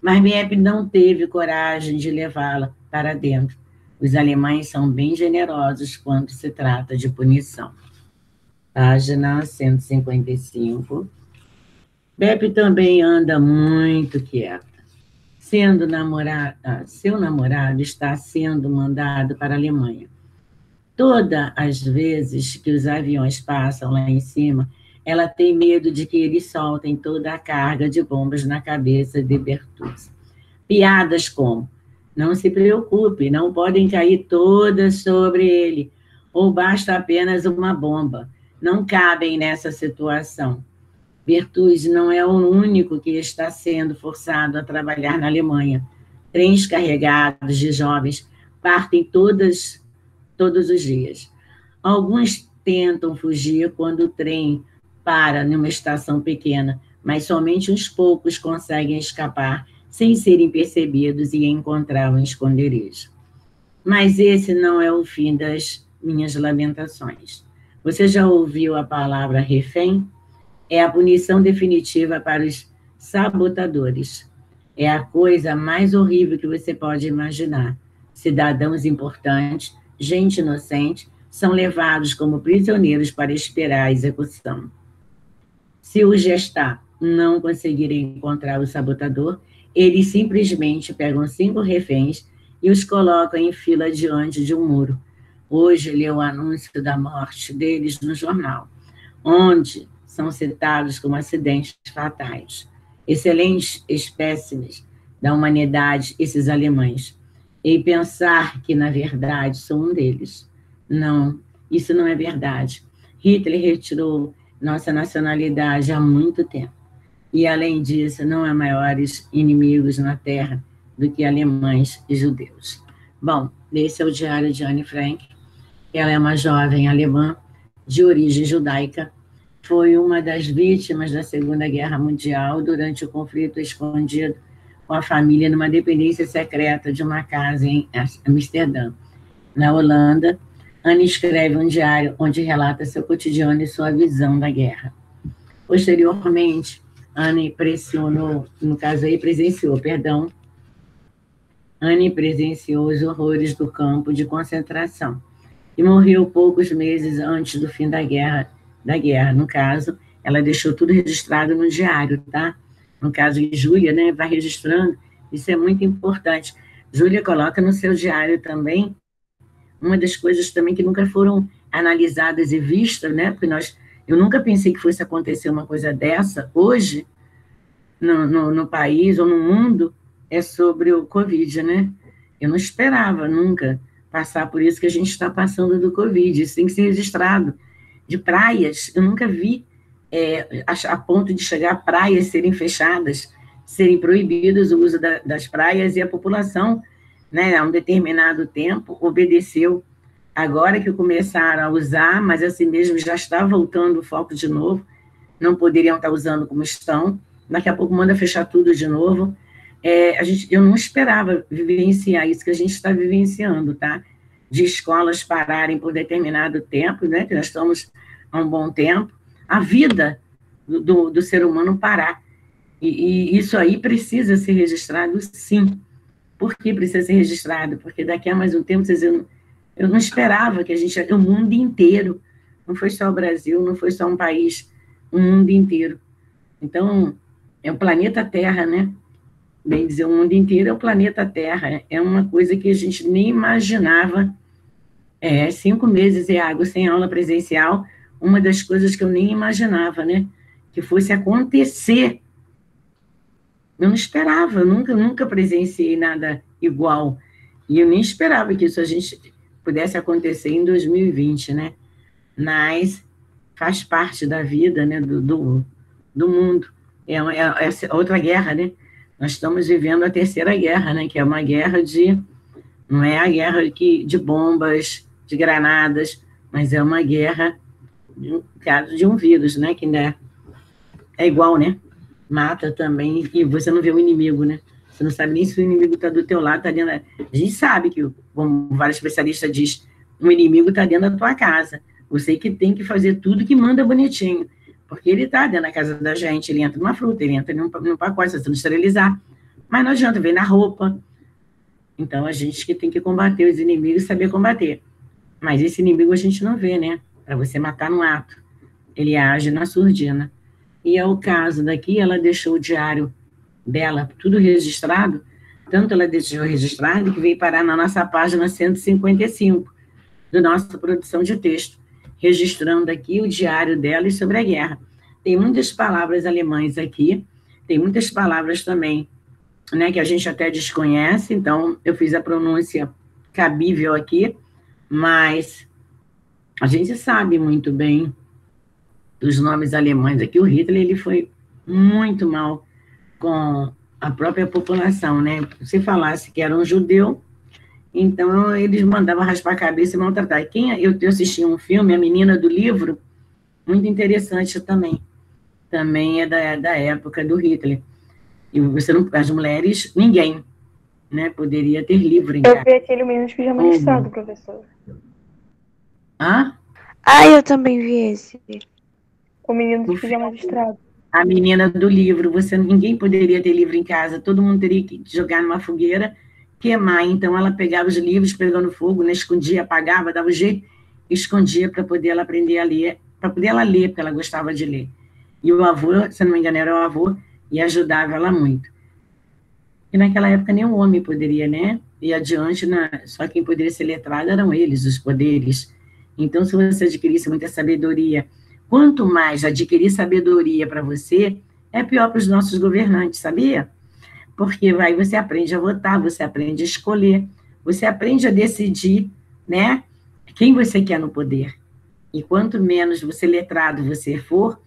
Mas Miep não teve coragem de levá-la para dentro. Os alemães são bem generosos quando se trata de punição. Página 155. Miep também anda muito quieta. Seu namorado está sendo mandado para a Alemanha. Todas as vezes que os aviões passam lá em cima, ela tem medo de que eles soltem toda a carga de bombas na cabeça de Bertuzzi. Piadas como: não se preocupe, não podem cair todas sobre ele, ou basta apenas uma bomba. Não cabem nessa situação. Bertuzzi não é o único que está sendo forçado a trabalhar na Alemanha. Trens carregados de jovens partem todos os dias. Alguns tentam fugir quando o trem para numa estação pequena, mas somente uns poucos conseguem escapar sem serem percebidos e encontrar um esconderijo. Mas esse não é o fim das minhas lamentações. Você já ouviu a palavra refém? É a punição definitiva para os sabotadores. É a coisa mais horrível que você pode imaginar. Cidadãos importantes, gente inocente, são levados como prisioneiros para esperar a execução. Se o Gestapo não conseguirem encontrar o sabotador, eles simplesmente pegam 5 reféns e os colocam em fila diante de um muro. Hoje leu o anúncio da morte deles no jornal, onde são citados como acidentes fatais. Excelentes espécimes da humanidade, esses alemães. E pensar que, na verdade, sou um deles. Não, isso não é verdade. Hitler retirou nossa nacionalidade há muito tempo. E, além disso, não há maiores inimigos na Terra do que alemães e judeus. Bom, esse é o diário de Anne Frank. Ela é uma jovem alemã de origem judaica. Foi uma das vítimas da Segunda Guerra Mundial durante o conflito escondido com a família numa dependência secreta de uma casa em Amsterdã. Na Holanda, Anne escreve um diário onde relata seu cotidiano e sua visão da guerra. Posteriormente, Anne presenciou os horrores do campo de concentração e morreu poucos meses antes do fim da guerra. No caso, ela deixou tudo registrado no diário, tá? No caso de Júlia, né, vai registrando, isso é muito importante. Júlia coloca no seu diário também uma das coisas também que nunca foram analisadas e vistas, né, porque eu nunca pensei que fosse acontecer uma coisa dessa, hoje, no país ou no mundo, é sobre o Covid, né? Eu não esperava nunca passar por isso que a gente está passando do Covid, isso tem que ser registrado. De praias, eu nunca vi a ponto de chegar a praias serem fechadas, serem proibidas o uso das praias, e a população, né, a um determinado tempo, obedeceu. Agora que começaram a usar, mas assim mesmo já está voltando o foco de novo, não poderiam estar usando como estão, daqui a pouco manda fechar tudo de novo. Eu não esperava vivenciar isso que a gente está vivenciando, tá? De escolas pararem por determinado tempo, né? Que nós estamos há um bom tempo, a vida do ser humano parar. E isso aí precisa ser registrado, sim. Por que precisa ser registrado? Porque daqui a mais um tempo, eu não esperava que a gente... O mundo inteiro, não foi só o Brasil, não foi só um país, o mundo inteiro. Então, é o planeta Terra, né? Bem dizer, o mundo inteiro é o planeta Terra. É uma coisa que a gente nem imaginava. 5 meses e água sem aula presencial, uma das coisas que eu nem imaginava, né? Que fosse acontecer. Eu não esperava, nunca presenciei nada igual. E eu nem esperava que isso a gente pudesse acontecer em 2020, né? Mas faz parte da vida, né? Do mundo. É outra guerra, né? Nós estamos vivendo a terceira guerra, né? Que é uma guerra não é a guerra de bombas, de granadas, mas é uma guerra de um vírus, né? Que ainda é igual, né? Mata também, e você não vê o inimigo, né? Você não sabe nem se o inimigo está do teu lado, está dentro. A gente sabe que, como vários especialistas dizem, o inimigo está dentro da tua casa. Você que tem que fazer tudo que manda bonitinho, porque ele está dentro da casa da gente, ele entra numa fruta, ele entra num pacote, você não esterilizar. Mas não adianta, vem na roupa. Então, a gente que tem que combater os inimigos e saber combater. Mas esse inimigo a gente não vê, né? Para você matar no ato. Ele age na surdina. E é o caso daqui, ela deixou o diário dela tudo registrado, tanto ela deixou registrado que veio parar na nossa página 155 da nossa produção de texto, registrando aqui o diário dela e sobre a guerra. Tem muitas palavras alemãs aqui, tem muitas palavras também, né, que a gente até desconhece, então eu fiz a pronúncia cabível aqui, mas a gente sabe muito bem dos nomes alemães aqui. O Hitler, ele foi muito mal com a própria população, né? Se falasse que era um judeu, então eles mandavam raspar a cabeça e maltratar. Eu assisti um filme, A Menina do Livro, muito interessante também. Também é da época do Hitler. E as mulheres, ninguém, né, poderia ter livro em casa. Eu vi aquele Menino de Pijama Listrado, professor. Hã? Eu também vi esse. O Menino de Pijama Listrado. A Menina do Livro, ninguém poderia ter livro em casa, todo mundo teria que jogar numa fogueira, queimar. Então ela pegava os livros, pegando fogo, né, escondia, apagava, dava um jeito, escondia para poder ela aprender a ler, para poder ela ler, porque ela gostava de ler. E o avô, se não me engano, era o avô, e ajudava ela muito. E naquela época nem o homem poderia, né? E adiante, só quem poderia ser letrado eram eles, os poderes. Então, se você adquirisse muita sabedoria, quanto mais adquirir sabedoria para você, é pior para os nossos governantes, sabia? Porque aí você aprende a votar, você aprende a escolher, você aprende a decidir, né, quem você quer no poder. E quanto menos você letrado você for,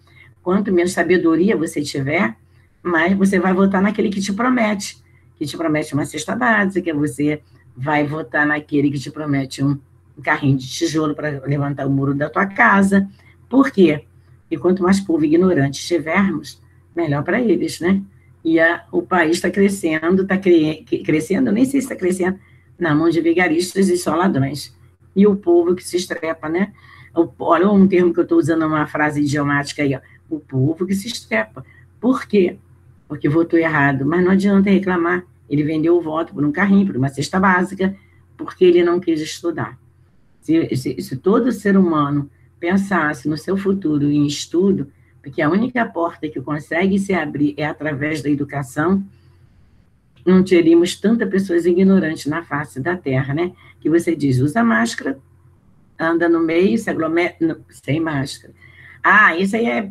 quanto menos sabedoria você tiver, mais você vai votar naquele que te promete uma cesta básica, você vai votar naquele que te promete um carrinho de tijolo para levantar o muro da tua casa. Por quê? E quanto mais povo ignorante tivermos, melhor para eles, né? E o país está crescendo, crescendo, nem sei se está crescendo, na mão de vigaristas e só ladrões. E o povo que se estrepa, né? Olha um termo que eu estou usando, uma frase idiomática aí, ó. O povo que se estrepa. Por quê? Porque votou errado. Mas não adianta reclamar. Ele vendeu o voto por um carrinho, por uma cesta básica, porque ele não quis estudar. Se todo ser humano pensasse no seu futuro em estudo, porque a única porta que consegue se abrir é através da educação, não teríamos tantas pessoas ignorantes na face da Terra, né? Que você diz, usa máscara, anda no meio, se aglomera, sem máscara. Isso aí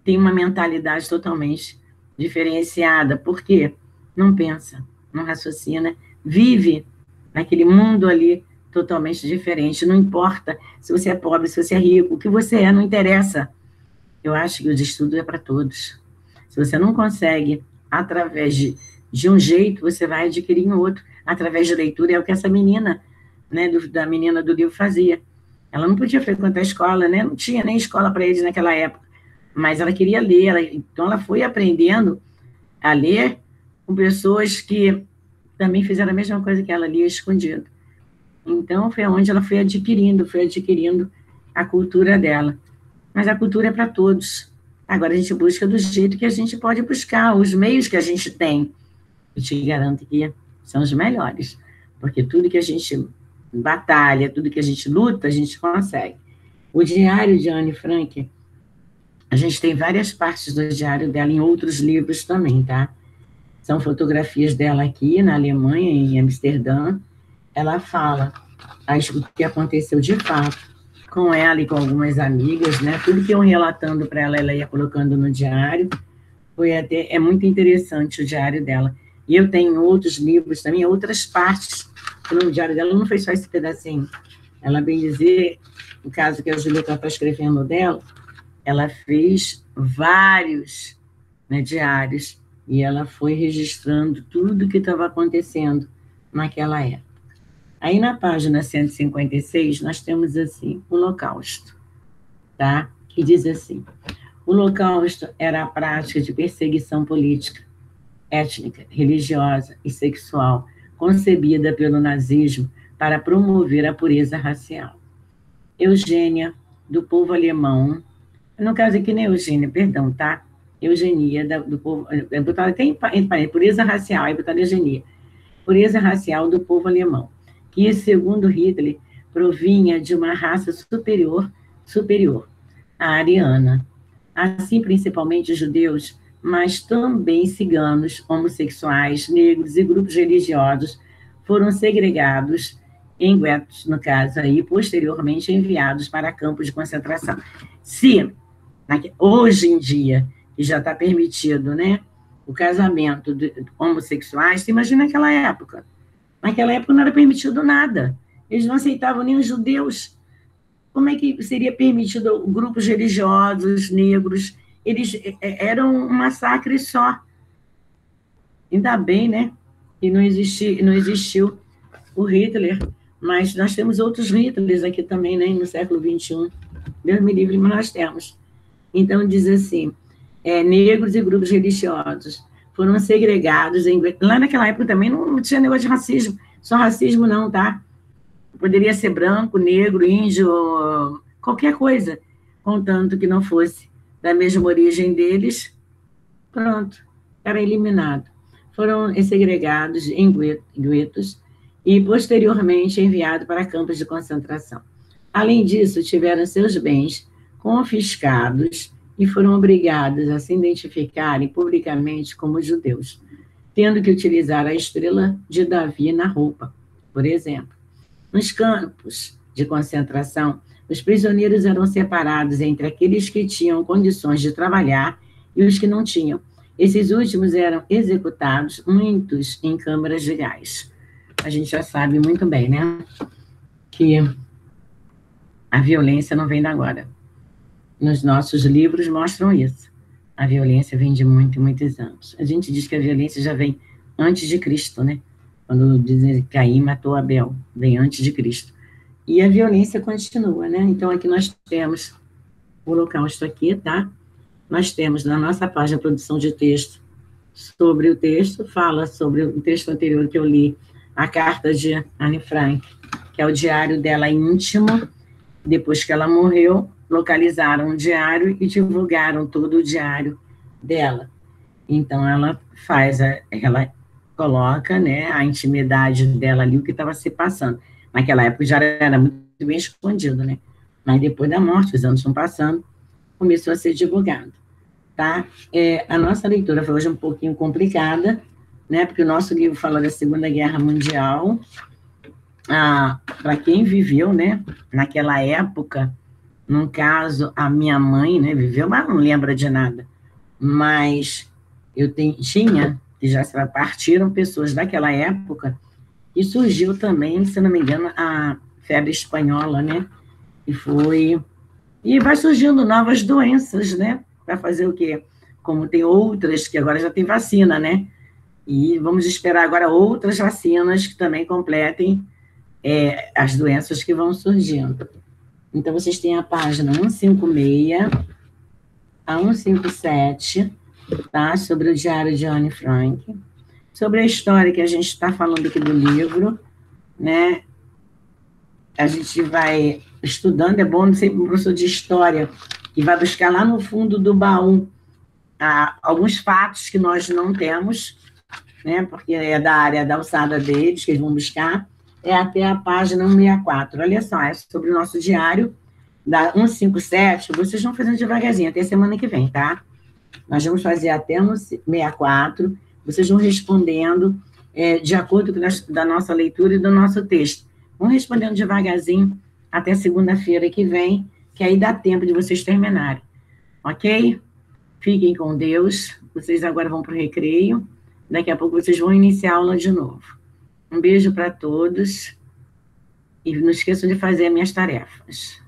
tem uma mentalidade totalmente diferenciada, porque não pensa, não raciocina, vive naquele mundo ali totalmente diferente, não importa se você é pobre, se você é rico, o que você é, não interessa. Eu acho que o estudo é para todos. Se você não consegue, através de um jeito, você vai adquirir em outro, através de leitura, é o que essa menina, né, da menina do livro fazia. Ela não podia frequentar a escola, né, não tinha nem escola para eles naquela época, mas ela queria ler, então ela foi aprendendo a ler com pessoas que também fizeram a mesma coisa que ela, lia escondido. Então, foi onde ela foi adquirindo a cultura dela. Mas a cultura é para todos. Agora a gente busca do jeito que a gente pode buscar, os meios que a gente tem. Eu te garanto que são os melhores, porque tudo que a gente batalha, tudo que a gente luta, a gente consegue. O diário de Anne Frank, a gente tem várias partes do diário dela em outros livros também, tá? São fotografias dela aqui na Alemanha, em Amsterdã. Ela fala o que aconteceu de fato com ela e com algumas amigas, né? Tudo que iam relatando para ela, ela ia colocando no diário. É muito interessante o diário dela. E eu tenho outros livros também, outras partes. No diário dela não foi só esse pedacinho. Ela, bem dizer, o caso que a Julieta está escrevendo dela, ela fez vários, né, diários, e ela foi registrando tudo que estava acontecendo naquela época. Aí, na página 156, nós temos, assim, o Holocausto, tá? Que diz assim, o Holocausto era a prática de perseguição política, étnica, religiosa e sexual, concebida pelo nazismo para promover a pureza racial. Eugênia, do povo alemão, no caso aqui não é Eugênia, perdão, tá? Eugenia, do povo, tem pureza racial, aí botaram eugenia. Pureza racial do povo alemão, que, segundo Hitler, provinha de uma raça superior, a ariana. Assim, principalmente judeus, mas também ciganos, homossexuais, negros e grupos religiosos foram segregados em guetos, no caso aí, posteriormente enviados para campos de concentração. Se, hoje em dia, que já está permitido, né, o casamento de homossexuais, você imagina naquela época. Naquela época não era permitido nada. Eles não aceitavam nem os judeus. Como é que seria permitido grupos religiosos, negros? Eles eram um massacre só. Ainda bem, né, que não existiu o Hitler, mas nós temos outros Hitlers aqui também, né, no século XXI. Deus me livre, mas nós temos. Então, diz assim, negros e grupos religiosos foram segregados. Lá naquela época também não tinha negócio de racismo, só racismo não, tá? Poderia ser branco, negro, índio, qualquer coisa, contanto que não fosse da mesma origem deles, pronto, era eliminado. Foram segregados em guetos e, posteriormente, enviados para campos de concentração. Além disso, tiveram seus bens confiscados e foram obrigados a se identificarem publicamente como judeus, tendo que utilizar a estrela de Davi na roupa, por exemplo. Nos campos de concentração, os prisioneiros eram separados entre aqueles que tinham condições de trabalhar e os que não tinham. Esses últimos eram executados, muitos em câmaras de gás. A gente já sabe muito bem, né, que a violência não vem da agora. Nos nossos livros mostram isso. A violência vem de muitos anos. A gente diz que a violência já vem antes de Cristo, né? Quando dizem que Caim matou Abel, vem antes de Cristo. E a violência continua, né? Então, aqui nós temos o Holocausto aqui, tá? Nós temos na nossa página produção de texto sobre o texto, fala sobre o texto anterior que eu li, a carta de Anne Frank, que é o diário dela íntimo. Depois que ela morreu, localizaram o diário e divulgaram todo o diário dela. Então, ela coloca, né, a intimidade dela ali, o que estava se passando. Naquela época já era muito bem escondido, né? Mas depois da morte, os anos estão passando, começou a ser divulgado. tá? A nossa leitura foi hoje um pouquinho complicada, né? Porque o nosso livro fala da Segunda Guerra Mundial. Para quem viveu, né? Naquela época, no caso, a minha mãe, né? Viveu, mas não lembra de nada. Mas eu tinha, que já partiram pessoas daquela época, e surgiu também, se não me engano, a febre espanhola, né? E vai surgindo novas doenças, né? Para fazer o quê? Como tem outras, que agora já tem vacina, né? E vamos esperar agora outras vacinas que também completem as doenças que vão surgindo. Então, vocês têm a página 156 a 157, tá? Sobre o Diário de Anne Frank, sobre a história que a gente está falando aqui do livro, né? A gente vai estudando, é bom sempre um professor de história que vai buscar lá no fundo do baú alguns fatos que nós não temos, né? Porque é da área da alçada deles, que eles vão buscar, até a página 164. Olha só, é sobre o nosso diário, da 157, vocês vão fazendo devagarzinho, até semana que vem, tá? Nós vamos fazer até 164, vocês vão respondendo de acordo com da nossa leitura e do nosso texto. Vão respondendo devagarzinho até segunda-feira que vem, que aí dá tempo de vocês terminarem, ok? Fiquem com Deus, vocês agora vão para o recreio, daqui a pouco vocês vão iniciar a aula de novo. Um beijo para todos, e não esqueçam de fazer as minhas tarefas.